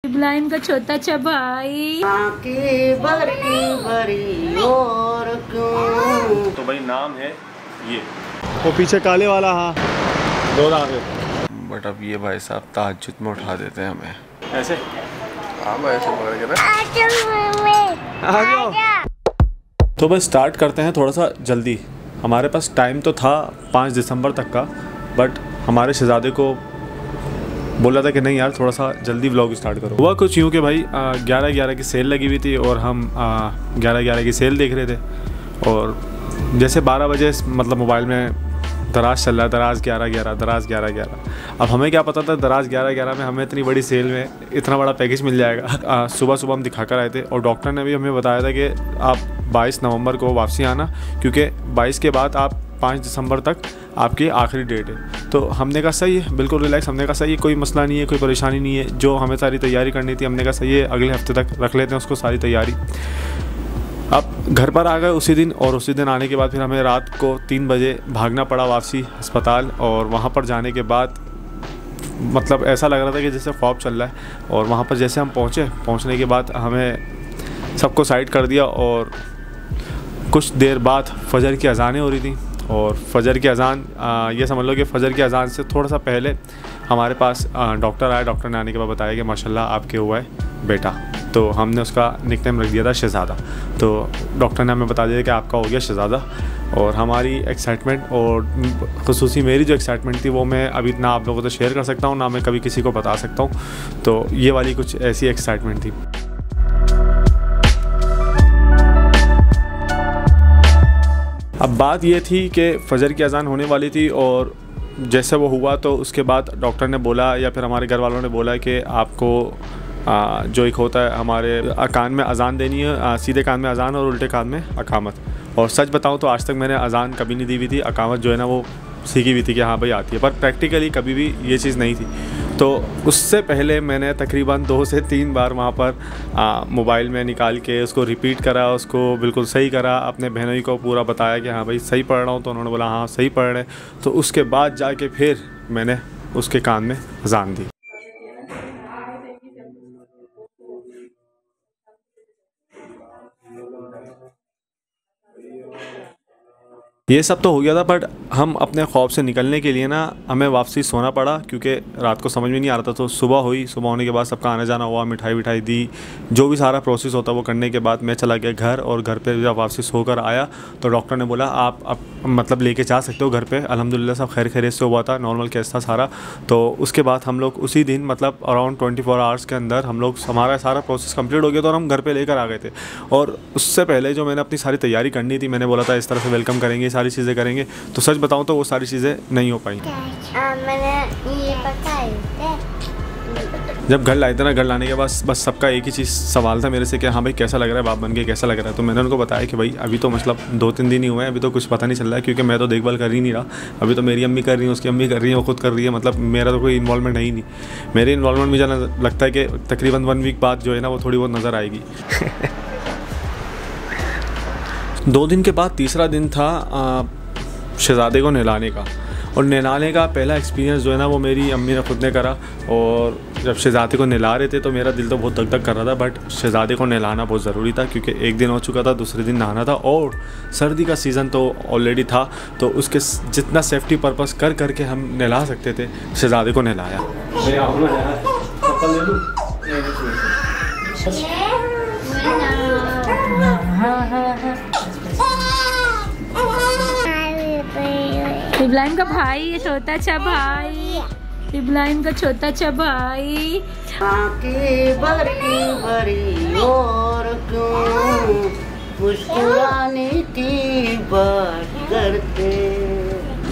इब्राहिम का छोटा सा भाई। और क्यों? तो भाई नाम है ये, वो पीछे काले वाला। हाँ 2 दांत है। बट अब ये भाई साहब तहज्जुद में उठा देते हैं हमें ऐसे। हाँ ऐसे पकड़ के ना। तो बस स्टार्ट करते हैं थोड़ा सा जल्दी। हमारे पास टाइम तो था 5 दिसंबर तक का, बट हमारे शहजादे को बोला था कि नहीं यार थोड़ा सा जल्दी व्लॉग स्टार्ट करो। हुआ कुछ यूँ कि भाई 11/11 की सेल लगी हुई थी और हम 11/11 की सेल देख रहे थे। और जैसे 12 बजे मतलब मोबाइल में दराज चल रहा है, दराज 11/11, दराज 11/11। अब हमें क्या पता था दराज 11/11 में हमें इतनी बड़ी सेल में इतना बड़ा पैकेज मिल जाएगा। सुबह हम दिखा कर आए थे और डॉक्टर ने भी हमें बताया था कि आप 22 नवंबर को वापसी आना, क्योंकि 22 के बाद आप 5 दिसंबर तक आपकी आखिरी डेट है। तो हमने कहा सही है, बिल्कुल रिलैक्स। हमने कहा सही है, कोई मसला नहीं है, कोई परेशानी नहीं है। जो हमें सारी तैयारी करनी थी हमने कहा सही है, अगले हफ्ते तक रख लेते हैं उसको सारी तैयारी। अब घर पर आ गए उसी दिन, और उसी दिन आने के बाद फिर हमें रात को 3 बजे भागना पड़ा वापसी अस्पताल। और वहाँ पर जाने के बाद मतलब ऐसा लग रहा था कि जैसे ख्वाब चल रहा है। और वहाँ पर जैसे हम पहुँचने के बाद हमें सबको साइड कर दिया और कुछ देर बाद फजर की अज़ानें हो रही थी। और फजर की अज़ान ये समझ लो कि फजर की अज़ान से थोड़ा सा पहले हमारे पास डॉक्टर आया। डॉक्टर ने आने के बाद बताया कि माशाल्लाह आपके हुआ है बेटा। तो हमने उसका निकनेम रख दिया था शहज़ादा। तो डॉक्टर ने हमें बता दिया कि आपका हो गया शहज़ादा। और हमारी एक्साइटमेंट और ख़ुसूसी मेरी जो एक्साइटमेंट थी वो मैं अभी ना आप लोगों को शेयर कर सकता हूँ, ना मैं कभी किसी को बता सकता हूँ। तो ये वाली कुछ ऐसी एक्साइटमेंट थी। अब बात ये थी कि फ़जर की अज़ान होने वाली थी और जैसे वो हुआ तो उसके बाद डॉक्टर ने बोला या फिर हमारे घर वालों ने बोला कि आपको जो एक होता है हमारे कान में अज़ान देनी है, सीधे कान में अज़ान और उल्टे कान में अकामत। और सच बताऊं तो आज तक मैंने अज़ान कभी नहीं दी हुई थी। अकामत जो है ना वो सीखी हुई थी कि हाँ भाई आती है, पर प्रैक्टिकली कभी भी ये चीज़ नहीं थी। तो उससे पहले मैंने तकरीबन 2 से 3 बार वहाँ पर मोबाइल में निकाल के उसको रिपीट करा, उसको बिल्कुल सही करा। अपने बहनों को पूरा बताया कि हाँ भाई सही पढ़ रहा हूँ, तो उन्होंने बोला हाँ सही पढ़ रहे। तो उसके बाद जाके फिर मैंने उसके कान में अज़ान दी। ये सब तो हो गया था, बट हम अपने ख्वाब से निकलने के लिए ना हमें वापसी सोना पड़ा, क्योंकि रात को समझ में नहीं आ रहा था। तो सुबह हुई, सुबह होने के बाद सबका आना जाना हुआ, मिठाई विठाई दी, जो भी सारा प्रोसेस होता वो करने के बाद मैं चला गया घर। और घर पे जब वापसी सोकर आया तो डॉक्टर ने बोला आप अब मतलब लेके जा सकते हो घर पे। अल्हम्दुलिल्लाह सब खैर खैरियत से हुआ था, नॉर्मल केस था सारा। तो उसके बाद हम लोग उसी दिन मतलब अराउंड 24 आवर्स के अंदर हम लोग हमारा सारा प्रोसेस कंप्लीट हो गया था और हम घर पे लेकर आ गए थे। और उससे पहले जो मैंने अपनी सारी तैयारी करनी थी, मैंने बोला था इस तरह से वेलकम करेंगे, सारी चीज़ें करेंगे, तो सच बताऊं तो वो सारी चीज़ें नहीं हो पाई। जब घर लाए थे ना, घर लाने के बाद बस सबका एक ही चीज़ सवाल था मेरे से कि हाँ भाई कैसा लग रहा है, बाप बन के कैसा लग रहा है। तो मैंने उनको बताया कि भाई अभी तो मतलब 2-3 दिन ही हुए हैं, अभी तो कुछ पता नहीं चल रहा है, क्योंकि मैं तो देखभाल कर ही नहीं रहा। अभी तो मेरी अम्मी कर रही है, उसकी अम्मी कर रही है, वो खुद कर रही है, मतलब मेरा तो कोई इन्वॉल्वमेंट है ही नहीं। मेरी इन्वॉल्वमेंट मुझे लगता है कि तकरीबन 1 वीक बाद जो है ना वो थोड़ी बहुत नज़र आएगी। 2 दिन के बाद तीसरा दिन था शहज़ादे को नहलाने का। और नहलाने का पहला एक्सपीरियंस जो है ना वो मेरी अम्मी ने खुद ने करा। और जब शहज़ादे को नहला रहे थे तो मेरा दिल तो बहुत धक धक कर रहा था, बट शहज़ादे को नहलाना बहुत ज़रूरी था, क्योंकि एक दिन हो चुका था, दूसरे दिन नहाना था और सर्दी का सीज़न तो ऑलरेडी था। तो उसके जितना सेफ्टी पर्पस कर करके हम नहला सकते थे शहज़ादे को नहलाया। इब्राहिम का भाई, ये छोटा सा भाई, इब्राहिम का छोटा सा भाई। और क्यों मुस्कुराने की बात करते।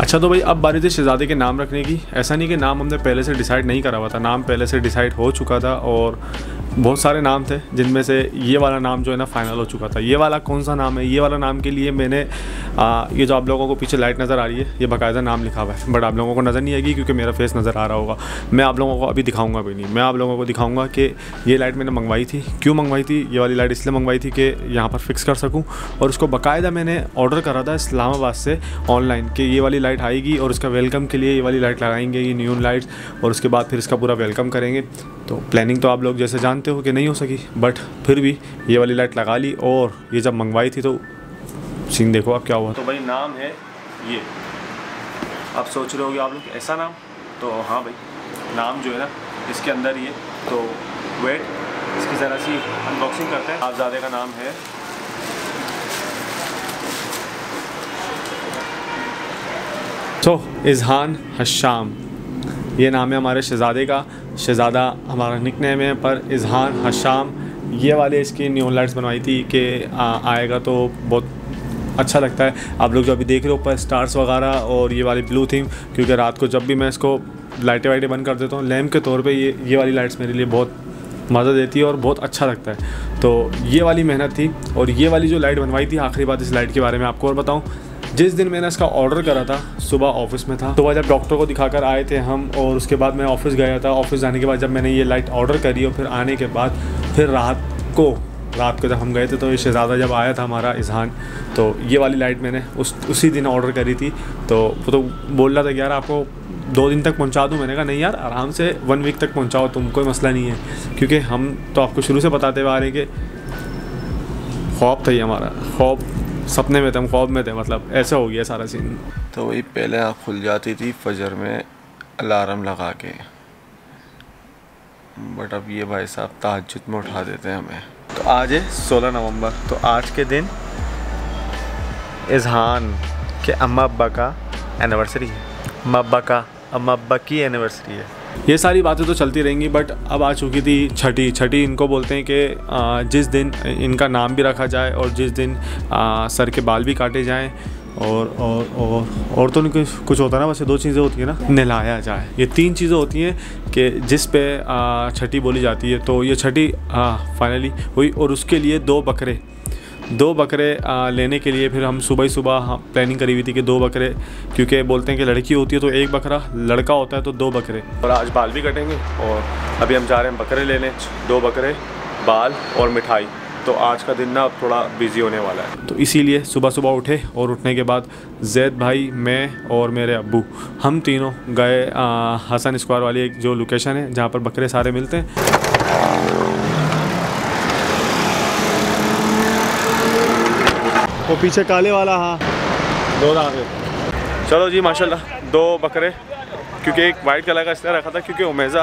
अच्छा तो भाई अब बारी थी शहज़ादे के नाम रखने की। ऐसा नहीं कि नाम हमने पहले से डिसाइड नहीं करा हुआ था, नाम पहले से डिसाइड हो चुका था और बहुत सारे नाम थे, जिनमें से ये वाला नाम जो है ना फाइनल हो चुका था। ये वाला कौन सा नाम है, ये वाला नाम के लिए मैंने ये जो आप लोगों को पीछे लाइट नज़र आ रही है, ये बाकायदा नाम लिखा हुआ है, बट आप लोगों को नज़र नहीं आएगी क्योंकि मेरा फेस नज़र आ रहा होगा। मैं आप लोगों को अभी दिखाऊंगा भी नहीं, मैं आप लोगों को दिखाऊंगा कि ये लाइट मैंने मंगवाई थी। क्यों मंगवाई थी ये वाली लाइट? इसलिए मंगवाई थी कि यहाँ पर फिक्स कर सकूँ, और उसको बाकायदा मैंने ऑर्डर करा था इस्लामाबाद से ऑनलाइन कि ये वाली लाइट आएगी और उसका वेलकम के लिए ये वाली लाइट लगाएंगे, ये न्यून लाइट्स, और उसके बाद फिर इसका पूरा वेलकम करेंगे। तो प्लानिंग तो आप लोग जैसे जानते हो कि नहीं हो सकी, बट फिर भी ये वाली लाइट लगा ली। और ये जब मंगवाई थी तो सीन देखो अब क्या हुआ। तो भाई नाम है ये, आप सोच रहे होगे आप लोग ऐसा नाम, तो हाँ भाई नाम जो है ना इसके अंदर ये। तो वेट इसकी ज़रा सी अनबॉक्सिंग करते हैं। आपज़ादे का नाम है तो इज़हान हशाम, ये नाम है हमारे शहज़ादे का। शहज़ादा हमारा निकनेम है, पर इज़हान हशाम। ये वाले इसकी न्यून लाइट्स बनवाई थी कि आएगा तो बहुत अच्छा लगता है। आप लोग जो अभी देख रहे हो ऊपर स्टार्स वगैरह और ये वाली ब्लू थीम, क्योंकि रात को जब भी मैं इसको लाइटें वाइटें बंद कर देता हूँ लैम्प के तौर पे, ये वाली लाइट्स मेरे लिए बहुत मज़ा देती है और बहुत अच्छा लगता है। तो ये वाली मेहनत थी। और ये वाली जो लाइट बनवाई थी, आखिरी बात इस लाइट के बारे में आपको और बताऊँ, जिस दिन मैंने इसका ऑर्डर करा था सुबह ऑफिस में था, तो वह जब डॉक्टर को दिखाकर आए थे हम, और उसके बाद मैं ऑफिस गया था। ऑफिस जाने के बाद जब मैंने ये लाइट ऑर्डर करी और फिर आने के बाद फिर रात को जब हम गए थे तो ये शहज़ादा जब आया था हमारा इज़हान, तो ये वाली लाइट मैंने उसी दिन ऑर्डर करी थी। तो वो तो बोल रहा था कि यार आपको 2 दिन तक पहुंचा दूं। मैंने कहा नहीं यार आराम से 1 वीक तक पहुंचाओ तुम, कोई मसला नहीं है, क्योंकि हम तो आपको शुरू से बताते हुए आ रहे हैं कि ख्वाब था ये हमारा, ख्वाब सपने में थे, हम ख्वाब में थे, मतलब ऐसा हो गया सारा सीन। तो वही पहले आँख खुल जाती थी फजर में अलार्म लगा के, बट अब ये भाई साहब तहज्जुद में उठा देते हैं हमें। तो आज है 16 नवंबर, तो आज के दिन इज़हान के अम्मा अब्बा का एनिवर्सरी है। अम्मा अब्बा की एनिवर्सरी है। ये सारी बातें तो चलती रहेंगी, बट अब आ चुकी थी छठी। इनको बोलते हैं कि जिस दिन इनका नाम भी रखा जाए और जिस दिन सर के बाल भी काटे जाएं और तो नहीं कुछ होता ना, बस ये 2 चीज़ें होती हैं ना, नहलाया जाए। ये 3 चीज़ें होती हैं कि जिस पे छठी बोली जाती है। तो ये छठी फाइनली हुई, और उसके लिए 2 बकरे लेने के लिए फिर हम सुबह ही प्लानिंग करी हुई थी कि 2 बकरे, क्योंकि बोलते हैं कि लड़की होती है तो 1 बकरा, लड़का होता है तो 2 बकरे। और आज बाल भी कटेंगे और अभी हम जा रहे हैं बकरे लेने, 2 बकरे, बाल और मिठाई। तो आज का दिन ना थोड़ा बिजी होने वाला है, तो इसीलिए सुबह उठे और उठने के बाद जैद भाई, मैं और मेरे अब्बू, हम तीनों गए हसन स्क्वायर वाली एक जो लोकेशन है जहाँ पर बकरे सारे मिलते हैं। वो पीछे काले वाला, हाँ 2 दांत। चलो जी माशाल्लाह 2 बकरे, क्योंकि एक वाइट कलर का इसलिए रखा था क्योंकि उमेजा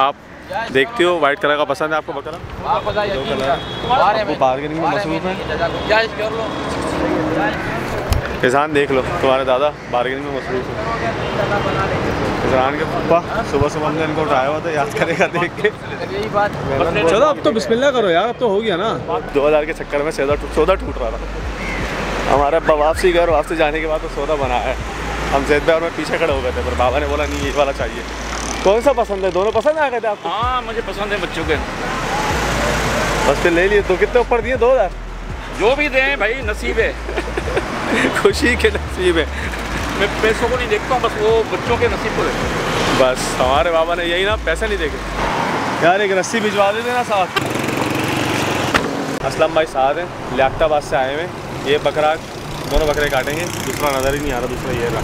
आप देखते हो वाइट कलर का पसंद है आपको बकरा, 2 कलर आपको बार्गेनिंग में मसरूफ है। इज़हान देख लो तुम्हारे दादा बार्गेनिंग में मसरूफ है। इज़हान के पापा सुबह हमने इनको उठाया हुआ था, याद करेगा देख के। चलो अब तो बिस्मिल्लाह करो यार, अब तो हो गया ना। 2000 के चक्कर में सौदा टूट रहा था हमारा। अब्बा वापसी गए और वापसी जाने के बाद तो सौदा बना है। हम जैद भाई और मैं पीछे खड़े हो गए थे, पर बाबा ने बोला नहीं ये वाला चाहिए। कौन सा पसंद है? दोनों पसंद आ गए थे आपको? हाँ मुझे पसंद है बच्चों के। बस फिर ले लिए। तो कितने ऊपर दिए? 2000। जो भी दें भाई नसीब है। खुशी के नसीब है। मैं पैसों को नहीं देखता हूँ, बस वो बच्चों के नसीब को देखता हूँ। बस हमारे बाबा ने यही ना, पैसे नहीं देखे यार। एक रस्सी भिजवा देते ना साथ। असलम भाई साथ हैं, लियाकताबाद से आए हुए। ये बकरा, दोनों बकरे काटेंगे, दूसरा नज़र ही नहीं आ रहा, दूसरा ये रहा।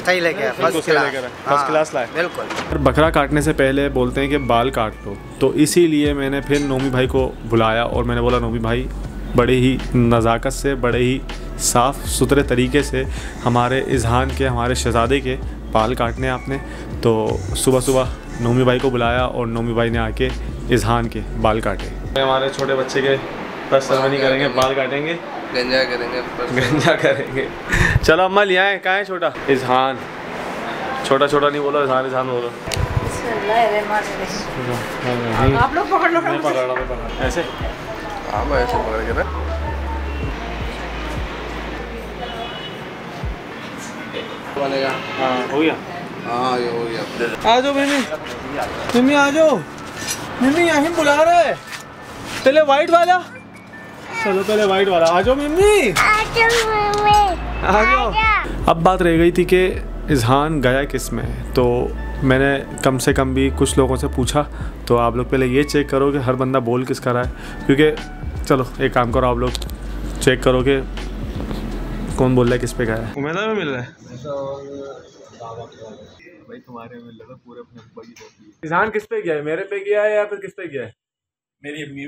सही लगे, फर्स्ट क्लास लाए बिल्कुल। बकरा काटने से पहले बोलते हैं कि बाल काट लो, तो इसीलिए मैंने फिर नोमी भाई को बुलाया और मैंने बोला नोमी भाई बड़े ही नज़ाकत से, बड़े ही साफ़ सुथरे तरीके से हमारे इज़हान के, हमारे शहज़ादे के बाल काटने आपने। तो सुबह नोमी भाई को बुलाया और नोमी भाई ने आके इज़हान के बाल काटे। हमारे छोटे बच्चे के फर्स्ट सेरेमनी करेंगे, बाल काटेंगे, गंजा करेंगे। चलो अम्मा ले आए। कहाँ है छोटा? इज़हान। छोटा नहीं बोलो, इज़हान बोलो। आप लोग पकड़ लो। मैं पकड़ रहा ऐसे। हाँ मैं ऐसे पकड़ के ना। हाँ हो गया। हाँ ये हो गया। आ जाओ मम्मी आ जाओ। मम्मी यहाँ बुला रहे हैं। पहले वाइट वाला, चलो पहले वाइट वाला। आ जाओ मम्मी, आ जाओ। अब बात रह गई थी कि इज़हान गया किस में, तो मैंने कम से कम भी कुछ लोगों से पूछा। तो आप लोग पहले ये चेक करो कि हर बंदा बोल किसका रहा है, क्योंकि चलो एक काम करो, आप लोग चेक करो कि कौन बोल रहा है किस पे गया है। उमेदा में मिल रहा है। भाई तुम्हारे में लगा पूरे अपने अब्बा की कॉपी है। ईजान किस पे गया है, मेरे पे गया है या फिर किस पे गया है? मेरी अम्मी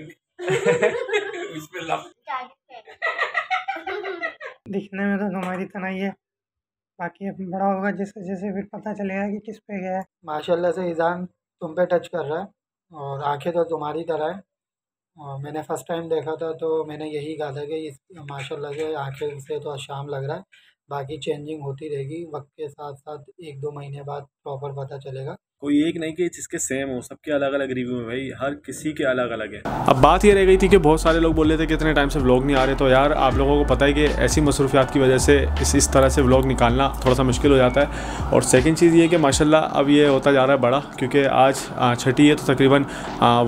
दिखने में तो तुम्हारी तरह ही है, बाकी अब बड़ा होगा जैसे जैसे फिर पता चलेगा कि किस पे गया है। माशाल्लाह से ईजान तुम पे टच कर रहा है और आंखें तो तुम्हारी तरह है। और मैंने फ़र्स्ट टाइम देखा था तो मैंने यही कहा था कि इस माशाल्लाह से आंखें से तो शाम लग रहा है, बाकी चेंजिंग होती रहेगी वक्त के साथ साथ, 1-2 महीने बाद प्रॉपर पता चलेगा। कोई एक नहीं कि जिसके सेम हो, सबके अलग अलग रिव्यू है भाई, हर किसी के अलग अलग है। अब बात ये रह गई थी कि बहुत सारे लोग बोल रहे थे कि इतने टाइम से व्लॉग नहीं आ रहे, तो यार आप लोगों को पता है कि ऐसी मसरूफियात की वजह से इस तरह से व्लॉग निकालना थोड़ा सा मुश्किल हो जाता है। और सेकंड चीज़ ये कि माशाल्लाह अब ये होता जा रहा है बड़ा, क्योंकि आज छठी है तो तकरीबन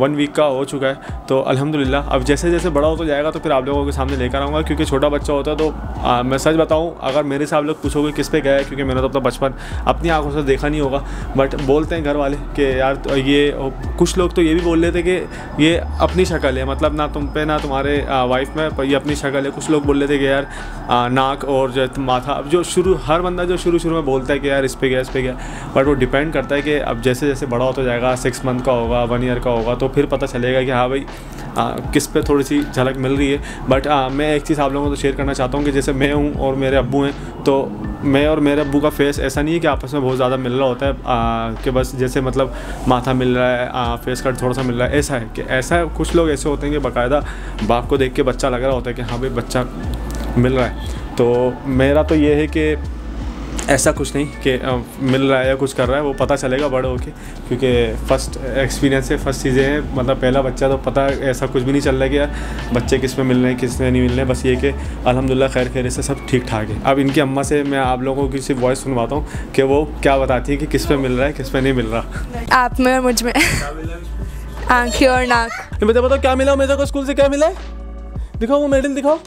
1 वीक का हो चुका है। तो अल्हम्दुलिल्लाह अब जैसे जैसे बड़ा होता जाएगा तो फिर आप लोगों के सामने लेकर आऊँगा, क्योंकि छोटा बच्चा होता है तो मैं सच बताऊँ, अगर मेरे से आप लोग पूछोगे किस पे गया है, क्योंकि मैंने तो अपना बचपन अपनी आंखों से देखा नहीं होगा, बट बोलते हैं घर वाले कि यार तो ये कुछ लोग तो ये भी बोल रहे थे कि ये अपनी शक्ल है, मतलब ना तुम पे ना तुम्हारे वाइफ में, पर ये अपनी शक्ल है। कुछ लोग बोल रहे थे कि यार नाक और जो माथा, अब जो हर बंदा जो शुरू में बोलता है कि यार इस पे गया इस पे गया, बट वो डिपेंड करता है कि अब जैसे जैसे बड़ा होता जाएगा, 6 मंथ का होगा, 1 ईयर का होगा, तो फिर पता चलेगा कि हाँ भाई किस पे थोड़ी सी झलक मिल रही है। बट मैं एक चीज़ आप लोगों को तो शेयर करना चाहता हूँ कि जैसे मैं हूँ और मेरे अब्बू हैं, तो मैं और मेरे अब्बू का फेस ऐसा नहीं है कि आपस में बहुत ज़्यादा मिल रहा होता है कि बस जैसे मतलब माथा मिल रहा है, फेस कट थोड़ा सा मिल रहा है, ऐसा है कि ऐसा कुछ लोग ऐसे होते हैं कि बाकायदा बाप को देख के बच्चा लग रहा होता है कि हाँ भाई बच्चा मिल रहा है। तो मेरा तो ये है कि ऐसा कुछ नहीं कि मिल रहा है या कुछ कर रहा है, वो पता चलेगा बड़े होके, क्योंकि फ़र्स्ट एक्सपीरियंस है, फर्स्ट चीज़ें हैं, मतलब पहला बच्चा तो पता ऐसा कुछ भी नहीं चल रहा है कि यार बच्चे किस में मिल रहे हैं किस में नहीं मिल रहे हैं। बस ये कि अल्हम्दुलिल्लाह खैर खैर से सब ठीक ठाक है। अब इनकी अम्मा से मैं आप लोगों की सिर्फ वॉइस सुनवाता हूँ कि वो क्या बताती है कि किस पे मिल रहा है किस पे नहीं मिल रहा। आप में और मुझ में आँखें और नाक। मुझे बताओ क्या मिला उमेजा को स्कूल से, क्या मिला है? दिखाओ वो मेडल दिखाओ,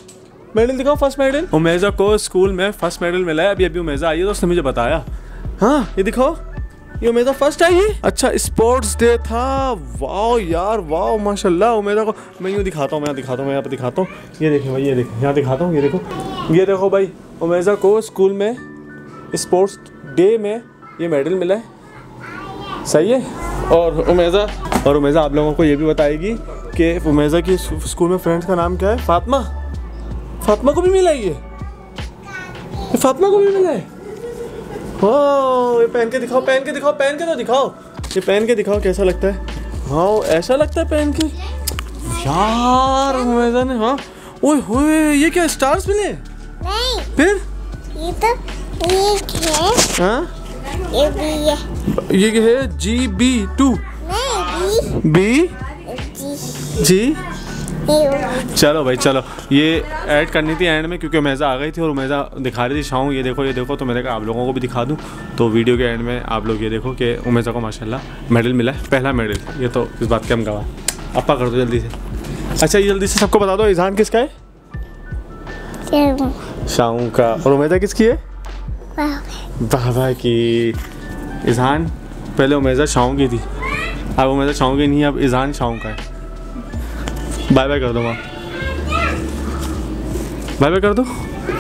मेडल दिखाओ, फर्स्ट मेडल। उमेजा को स्कूल में फर्स्ट मेडल मिला है। अभी उमेजा आई है तो उसने मुझे बताया। हाँ ये दिखाओ, ये उमेजा फर्स्ट आई है। अच्छा स्पोर्ट्स डे था, वाह यार वाह माशाल्लाह। उमेजा को मैं यूँ दिखाता हूँ, मैं दिखाता हूँ, मैं यहाँ पर दिखाता हूँ, ये देखें भाई, ये देखें, यहाँ दिखाता हूँ, ये देखो भाई, उमेजा को स्कूल में स्पोर्ट्स डे में ये मेडल मिला है, सही है। और उमेजा आप लोगों को ये भी बताएगी कि उमेजा की स्कूल में फ्रेंड्स का नाम क्या है, फातिमा को भी मिला ये फातिमा को भी मिला है। हाँ ये पहन के दिखाओ, पहन के दिखाओ, पहन के तो दिखाओ, ये पहन के दिखाओ कैसा लगता है। हाँ ऐसा लगता है पहन के यार उमेजा ने। हाँ ओए होए ये क्या स्टार्स मिले? नहीं फिर ये तो ये है। हाँ ये भी है, ये है GB2 नहीं जी। चलो भाई चलो, ये ऐड करनी थी एंड में क्योंकि उमेजा आ गई थी और उमेजा दिखा रही थी शाऊं ये देखो, तो मैंने कहा आप लोगों को भी दिखा दूं। तो वीडियो के एंड में आप लोग ये देखो कि उमेजा को माशाल्लाह मेडल मिला है, पहला मेडल। ये तो इस बात के हम गवाह। अपा कर दो जल्दी से। अच्छा ये जल्दी से सबको बता दो, ईजान किसका है? शाऊं का। और उमेजा किसकी है? बाबा की। ईजान पहले उमेजा शाऊं की थी, अब उमेजा शाऊं की नहीं है, अब ईजान शाऊं का है। बाय बाय कर दो माँ, बाय बाय कर दो।